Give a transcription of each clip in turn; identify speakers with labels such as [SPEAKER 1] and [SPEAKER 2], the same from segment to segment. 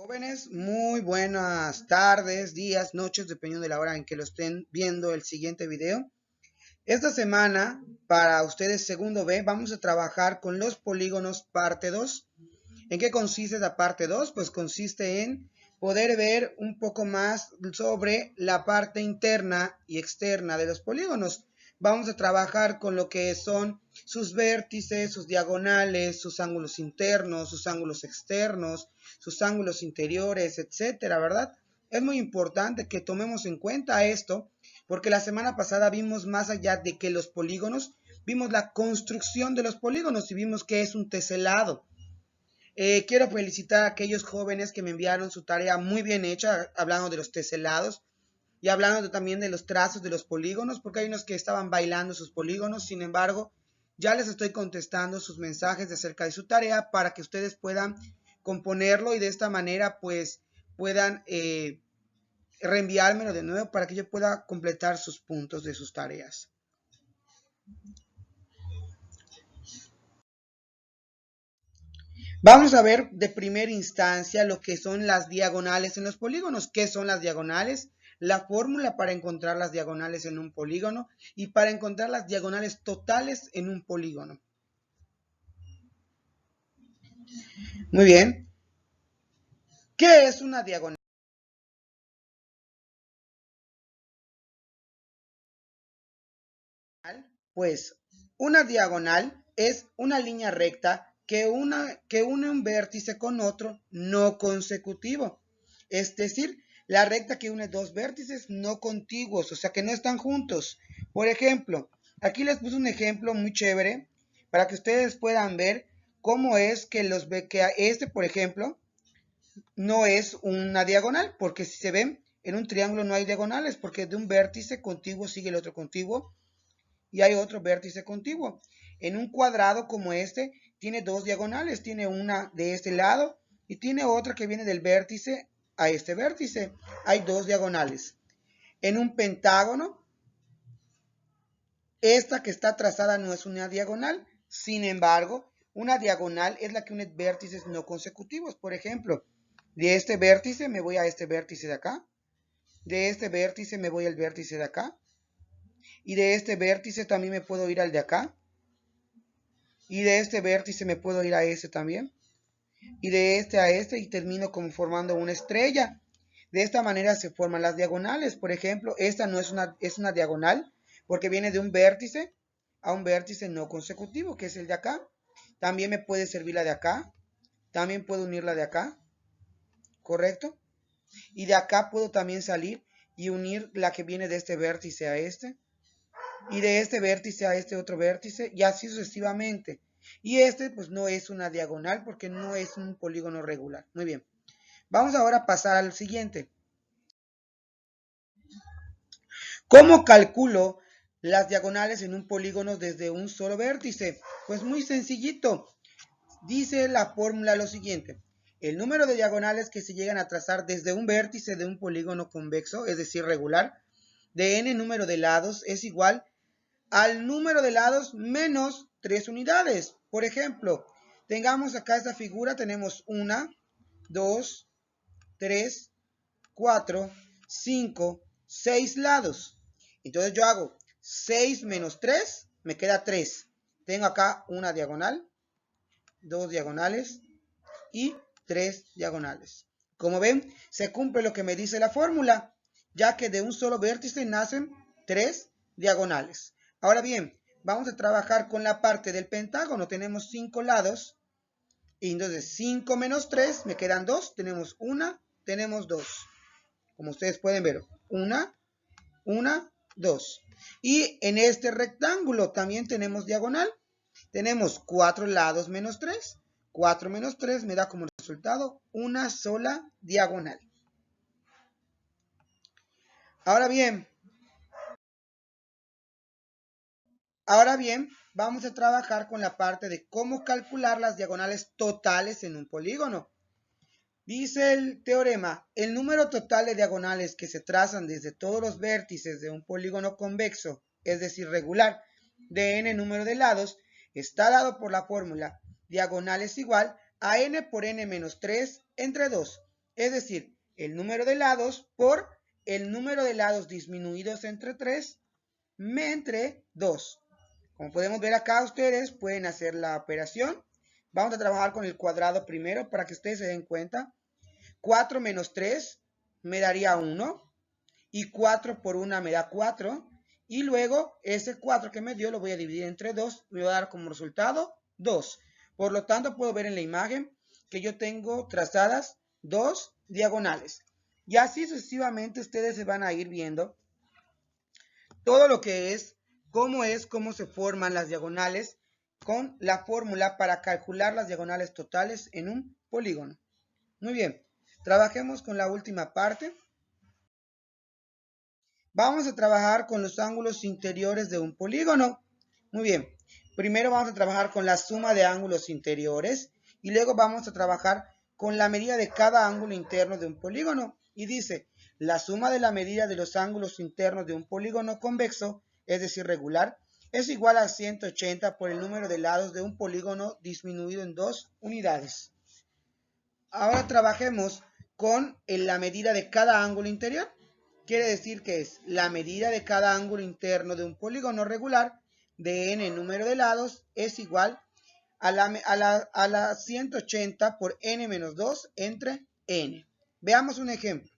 [SPEAKER 1] Jóvenes, muy buenas tardes, días, noches, dependiendo de la hora en que lo estén viendo el siguiente video. Esta semana, para ustedes segundo B, vamos a trabajar con los polígonos parte 2. ¿En qué consiste la parte 2? Pues consiste en poder ver un poco más sobre la parte interna y externa de los polígonos. Vamos a trabajar con lo que son sus vértices, sus diagonales, sus ángulos internos, sus ángulos externos, sus ángulos interiores, etcétera, ¿verdad? Es muy importante que tomemos en cuenta esto, porque la semana pasada vimos más allá de que los polígonos, vimos la construcción de los polígonos y vimos que es un teselado. Quiero felicitar a aquellos jóvenes que me enviaron su tarea muy bien hecha, hablando de los teselados y hablando también de los trazos de los polígonos, porque hay unos que estaban bailando sus polígonos. Sin embargo, ya les estoy contestando sus mensajes acerca de su tarea para que ustedes puedan componerlo y de esta manera pues puedan reenviármelo de nuevo para que yo pueda completar sus puntos de sus tareas. Vamos a ver de primera instancia lo que son las diagonales en los polígonos. ¿Qué son las diagonales? La fórmula para encontrar las diagonales en un polígono y para encontrar las diagonales totales en un polígono. Muy bien. ¿Qué es una diagonal? Pues una diagonal es una línea recta que une un vértice con otro no consecutivo. Es decir, la recta que une dos vértices no contiguos, o sea que no están juntos. Por ejemplo, aquí les puse un ejemplo muy chévere para que ustedes puedan ver cómo es que este, por ejemplo, no es una diagonal, porque si se ven en un triángulo no hay diagonales, porque de un vértice contiguo sigue el otro contiguo y hay otro vértice contiguo. En un cuadrado como este, tiene dos diagonales, tiene una de este lado y tiene otra que viene del vértice a este vértice. Hay dos diagonales. En un pentágono, esta que está trazada no es una diagonal, sin embargo, una diagonal es la que une vértices no consecutivos. Por ejemplo, de este vértice me voy a este vértice de acá, de este vértice me voy al vértice de acá, y de este vértice también me puedo ir al de acá, y de este vértice me puedo ir a este también, y de este a este, y termino como formando una estrella. De esta manera se forman las diagonales. Por ejemplo, esta no es una diagonal, porque viene de un vértice a un vértice no consecutivo, que es el de acá. También me puede servir la de acá, también puedo unir la de acá, ¿correcto? Y de acá puedo también salir y unir la que viene de este vértice a este, y de este vértice a este otro vértice, y así sucesivamente. Y este pues no es una diagonal porque no es un polígono regular. Muy bien. Vamos ahora a pasar al siguiente. ¿Cómo calculo las diagonales en un polígono desde un solo vértice? Pues muy sencillito. Dice la fórmula lo siguiente. El número de diagonales que se llegan a trazar desde un vértice de un polígono convexo, es decir, regular, de n número de lados es igual al número de lados menos 3 unidades. Por ejemplo, tengamos acá esta figura, tenemos 1, 2, 3, 4, 5, 6 lados. Entonces yo hago 6 menos 3, me queda 3. Tengo acá una diagonal, dos diagonales y 3 diagonales. Como ven, se cumple lo que me dice la fórmula, ya que de un solo vértice nacen 3 diagonales. Ahora bien, vamos a trabajar con la parte del pentágono. Tenemos 5 lados. Y entonces 5 menos 3, me quedan 2. Tenemos 1, tenemos 2. Como ustedes pueden ver, 1, 2. Y en este rectángulo también tenemos diagonal. Tenemos 4 lados menos 3. 4 menos 3 me da como resultado una sola diagonal. Ahora bien, vamos a trabajar con la parte de cómo calcular las diagonales totales en un polígono. Dice el teorema, el número total de diagonales que se trazan desde todos los vértices de un polígono convexo, es decir, regular, de n número de lados, está dado por la fórmula diagonal es igual a n por n menos 3 entre 2. Es decir, el número de lados por el número de lados disminuidos entre 3 entre 2. Como podemos ver acá, ustedes pueden hacer la operación. Vamos a trabajar con el cuadrado primero para que ustedes se den cuenta. 4 menos 3 me daría 1. Y 4 por 1 me da 4. Y luego ese 4 que me dio lo voy a dividir entre 2. Me va a dar como resultado 2. Por lo tanto, puedo ver en la imagen que yo tengo trazadas 2 diagonales. Y así sucesivamente ustedes se van a ir viendo todo lo que es, cómo se forman las diagonales con la fórmula para calcular las diagonales totales en un polígono. Muy bien, trabajemos con la última parte. Vamos a trabajar con los ángulos interiores de un polígono. Muy bien, primero vamos a trabajar con la suma de ángulos interiores y luego vamos a trabajar con la medida de cada ángulo interno de un polígono. Y dice, la suma de la medida de los ángulos internos de un polígono convexo, es decir, regular, es igual a 180 por el número de lados de un polígono disminuido en 2 unidades. Ahora trabajemos con la medida de cada ángulo interior. Quiere decir que es la medida de cada ángulo interno de un polígono regular de n número de lados es igual a la 180 por n menos 2 entre n. Veamos un ejemplo.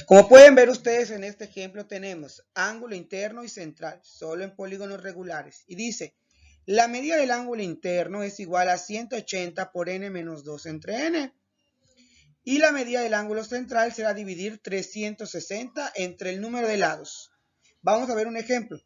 [SPEAKER 1] Como pueden ver ustedes en este ejemplo tenemos ángulo interno y central, solo en polígonos regulares. Y dice, la medida del ángulo interno es igual a 180 por n menos 2 entre n. Y la medida del ángulo central será dividir 360 entre el número de lados. Vamos a ver un ejemplo.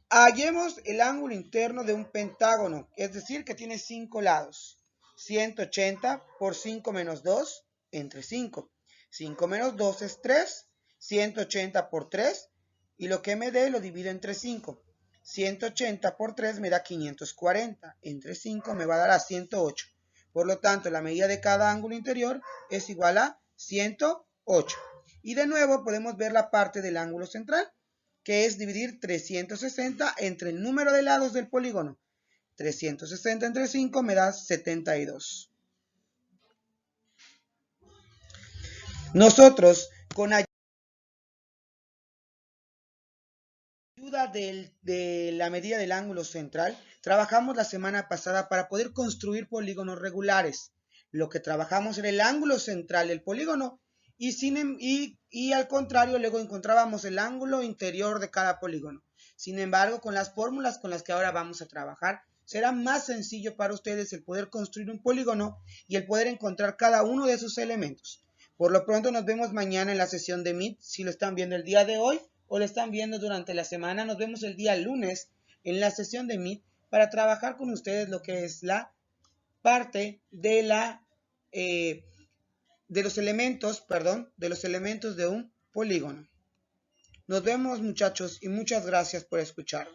[SPEAKER 1] Hallemos el ángulo interno de un pentágono, es decir, que tiene 5 lados. 180 por 5 menos 2 entre 5. 5 menos 2 es 3. 180 por 3. Y lo que me dé lo divido entre 5. 180 por 3 me da 540. Entre 5 me va a dar a 108. Por lo tanto, la medida de cada ángulo interior es igual a 108. Y de nuevo podemos ver la parte del ángulo central, que es dividir 360 entre el número de lados del polígono. 360 entre 5 me da 72. Nosotros, con ayuda de la medida del ángulo central, trabajamos la semana pasada para poder construir polígonos regulares. Lo que trabajamos era el ángulo central del polígono y al contrario luego encontrábamos el ángulo interior de cada polígono. Sin embargo, con las fórmulas con las que ahora vamos a trabajar, será más sencillo para ustedes el poder construir un polígono y el poder encontrar cada uno de sus elementos. Por lo pronto nos vemos mañana en la sesión de Meet, si lo están viendo el día de hoy o lo están viendo durante la semana. Nos vemos el día lunes en la sesión de Meet para trabajar con ustedes lo que es la parte de los elementos de un polígono. Nos vemos, muchachos, y muchas gracias por escuchar.